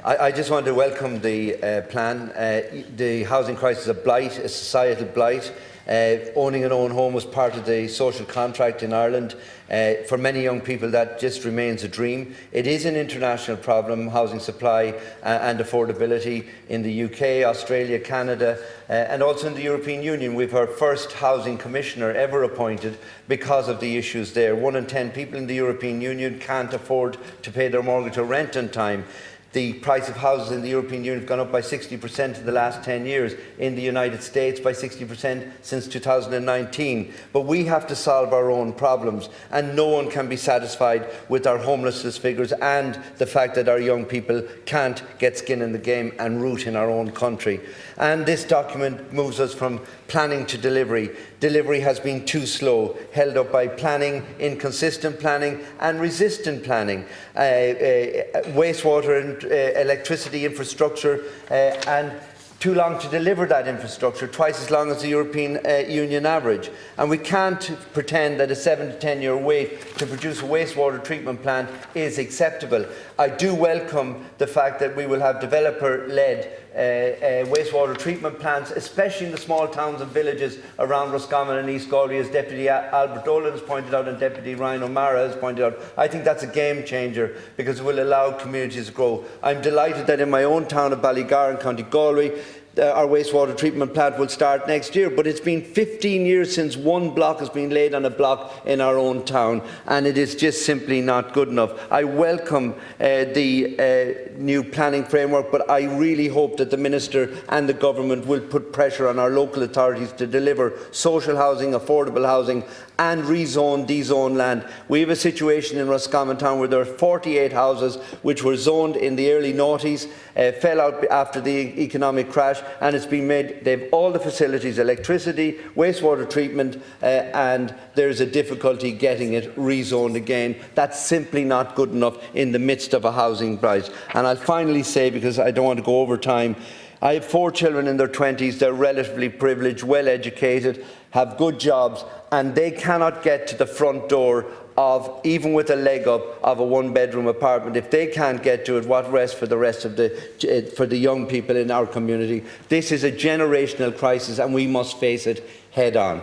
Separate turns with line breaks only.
I just want to welcome the plan. The housing crisis is a blight, a societal blight. Owning an own home was part of the social contract in Ireland. For many young people that just remains a dream. It is an international problem, housing supply and affordability in the UK, Australia, Canada and also in the European Union. We've our first housing commissioner ever appointed because of the issues there. 1 in 10 people in the European Union can't afford to pay their mortgage or rent on time. The price of houses in the European Union has gone up by 60% in the last 10 years. In the United States, by 60% since 2019. But we have to solve our own problems, and no one can be satisfied with our homelessness figures and the fact that our young people can't get skin in the game and root in our own country. And this document moves us from planning to delivery. Delivery has been too slow, held up by planning, inconsistent planning and resistant planning. Wastewater and electricity infrastructure and too long to deliver that infrastructure, twice as long as the European Union average. And we can't pretend that a 7 to 10 year wait to produce a wastewater treatment plant is acceptable. I do welcome the fact that we will have developer-led wastewater treatment plants, especially in the small towns and villages around Roscommon and East Galway, as Deputy Albert Dolan has pointed out and Deputy Ryan O'Mara has pointed out. I think that's a game changer because it will allow communities to grow. I'm delighted that in my own town of Ballygar in County Galway, our wastewater treatment plant will start next year, but it's been 15 years since one block has been laid on a block in our own town, and it is just simply not good enough. I welcome the new planning framework, but I really hope that the Minister and the Government will put pressure on our local authorities to deliver social housing, affordable housing and rezone, dezone land. We have a situation in Roscommon town where there are 48 houses which were zoned in the early noughties, fell out after the economic crash, and it's been made, they have all the facilities, electricity, wastewater treatment, and there's a difficulty getting it rezoned again. That's simply not good enough in the midst of a housing blight. And I'll finally say, because I don't want to go over time, I have 4 children in their 20s, they're relatively privileged, well educated, have good jobs, and they cannot get to the front door of, even with a leg up, of a 1-bedroom apartment. If they can't get to it, what rest for the rest of the young people in our community? This is a generational crisis and we must face it head on.